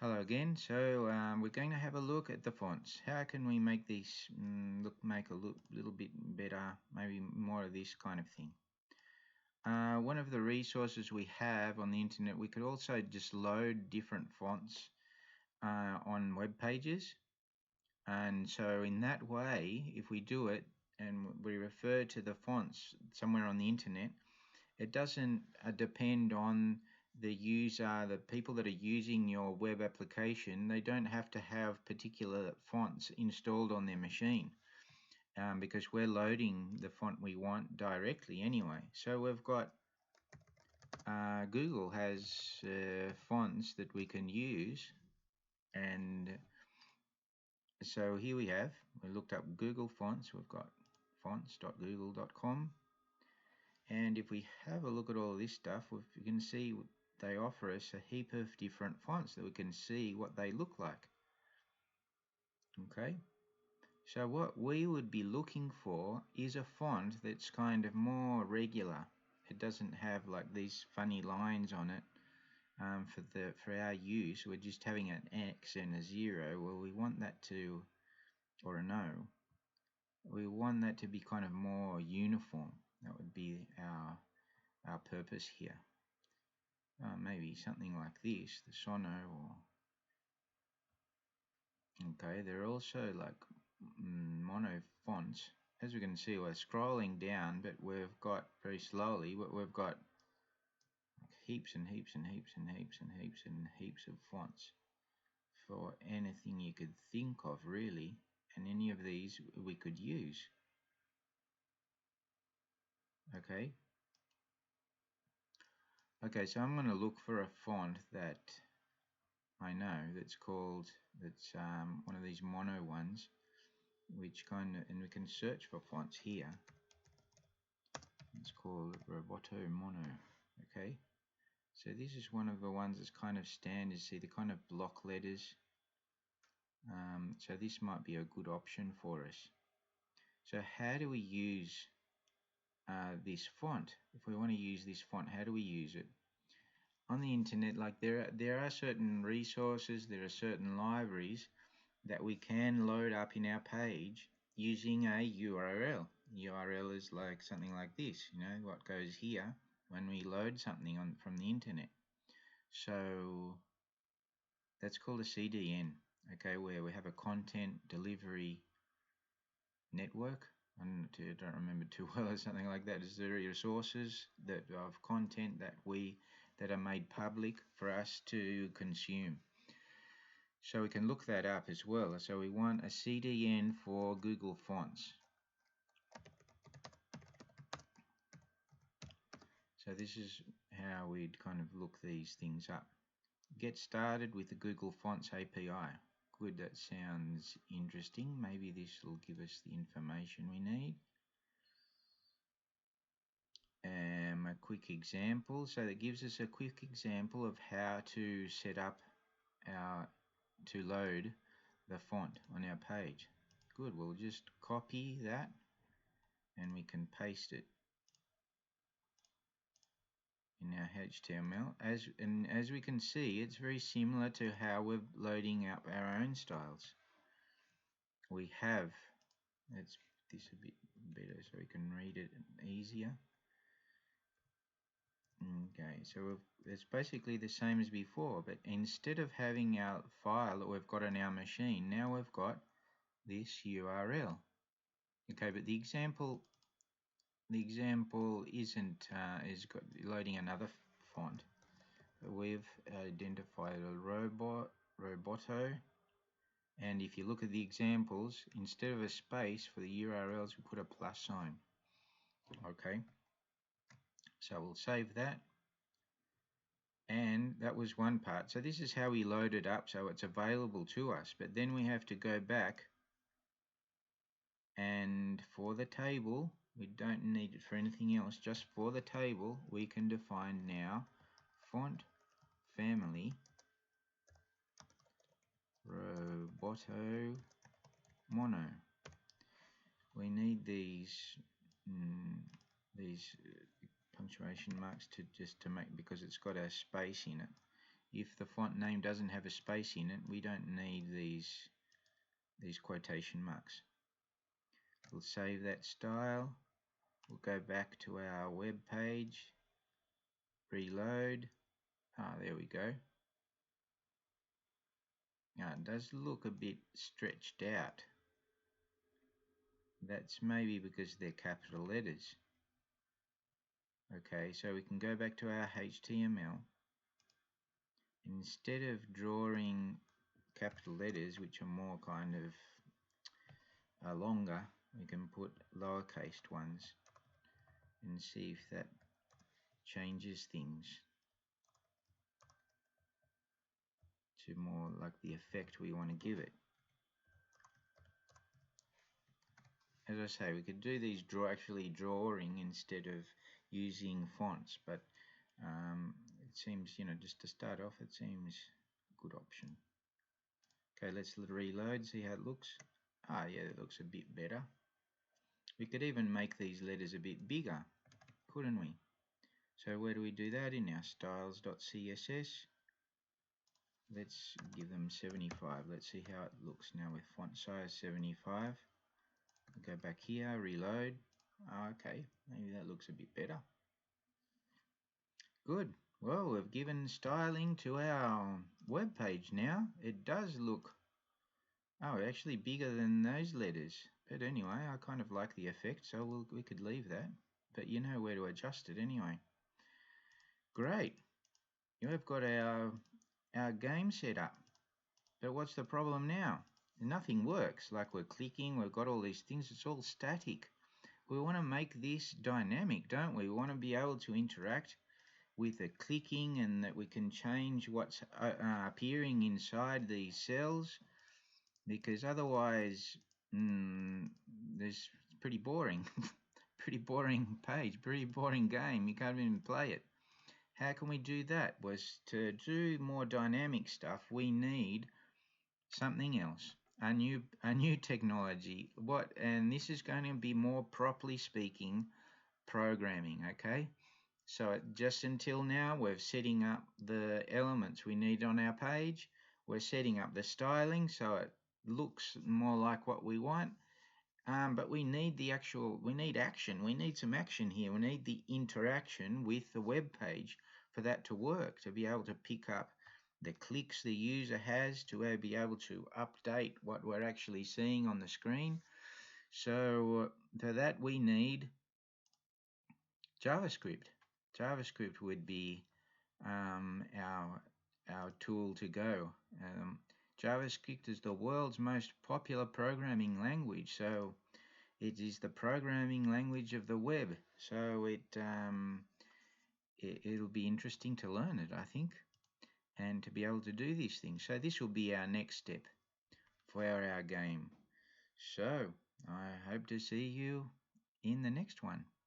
Hello again. So we're going to have a look at the fonts. How can we make these make a little bit better? Maybe more of this kind of thing. One of the resources we have on the internet, we could also just load different fonts on web pages. And so in that way, if we do it and we refer to the fonts somewhere on the internet, it doesn't depend on the user, the people that are using your web application. They don't have to have particular fonts installed on their machine because we're loading the font we want directly anyway. So we've got Google has fonts that we can use, and so here we looked up Google fonts. We've got fonts.google.com. And if we have a look at all this stuff, we can see they offer us a heap of different fonts that we can see what they look like. Okay, so what we would be looking for is a font that's kind of more regular. It doesn't have like these funny lines on it for our use. We're just having an X and a 0. Well, we want that to, or a no. We want that to be kind of more uniform. That would be our purpose here. Maybe something like this, the Sono, or okay, there are also like mono fonts. As we can see, we're scrolling down, but we've got very slowly, we've got heaps and heaps and heaps and heaps and heaps and heaps of fonts for anything you could think of, really, and any of these we could use. Okay. Okay, so I'm going to look for a font that I know that's one of these mono ones, which and we can search for fonts here. It's called Roboto Mono. Okay, so this is one of the ones that's kind of standard. See the kind of block letters. So this might be a good option for us. So how do we use this font? If we want to use this font, how do we use it? On the internet, like there are certain resources, there are certain libraries that we can load up in our page using a URL. URL is like something like this, what goes here when we load something from the internet. So that's called a CDN, okay, where we have a content delivery network. I don't remember too well, or something like that. Is there resources of content that are made public for us to consume? So we can look that up as well. So we want a CDN for Google Fonts. So this is how we'd kind of look these things up. Get started with the Google Fonts API. Good, that sounds interesting. Maybe this will give us the information we need. A quick example. So that gives us a quick example of how to set up to load the font on our page. Good, we'll just copy that and we can paste it in our HTML. As we can see, it's very similar to how we're loading up our own styles. We have, let's put this a bit better so we can read it easier. Okay, so it's basically the same as before, but instead of having our file that we've got on our machine, now we've got this URL. Okay, but the example isn't is loading another font. We've identified a Roboto, and if you look at the examples, instead of a space for the URLs, we put a plus sign. Okay, so we'll save that. And that was one part. So this is how we load it up so it's available to us. But then we have to go back, and for the table, we don't need it for anything else, just for the table, we can define now font family Roboto Mono. We need these punctuation marks to make, because it's got a space in it. if the font name doesn't have a space in it, we don't need these quotation marks. We'll save that style. We'll go back to our web page, reload. There we go. Now it does look a bit stretched out. That's maybe because they're capital letters. Okay, so we can go back to our HTML. Instead of drawing capital letters, which are more kind of longer, we can put lowercase ones and see if that changes things to more like the effect we want to give it. As I say, we could do these actually drawing instead of using fonts, but it seems, just to start off, it seems a good option. Okay, let's reload, see how it looks. Yeah, it looks a bit better. We could even make these letters a bit bigger, couldn't we? So where do we do that? In our styles.css. Let's give them 75. Let's see how it looks now with font size 75. Go back here, reload. Okay, maybe that looks a bit better. Good. Well, we've given styling to our web page now. It does look actually bigger than those letters. But anyway, I kind of like the effect, so we could leave that. But you know where to adjust it anyway. Great. We've got our game set up. But what's the problem now? Nothing works. Like we're clicking, we've got all these things, it's all static. We want to make this dynamic, don't we? We want to be able to interact with the clicking and that we can change what's appearing inside these cells, because otherwise it's pretty boring. Pretty boring page, pretty boring game. You can't even play it. How can we do that? Was to do more dynamic stuff, we need something else, a new technology. And this is going to be more properly speaking programming. Okay, so just until now we're setting up the elements we need on our page, we're setting up the styling so it looks more like what we want, but we need action. We need some action here. We need the interaction with the web page for that to work, to be able to pick up the clicks the user has, to be able to update what we're actually seeing on the screen. So for that we need JavaScript. JavaScript would be our tool to go. JavaScript is the world's most popular programming language, so it is the programming language of the web. So it'll be interesting to learn it, I think, and to be able to do these things. So this will be our next step for our game. So I hope to see you in the next one.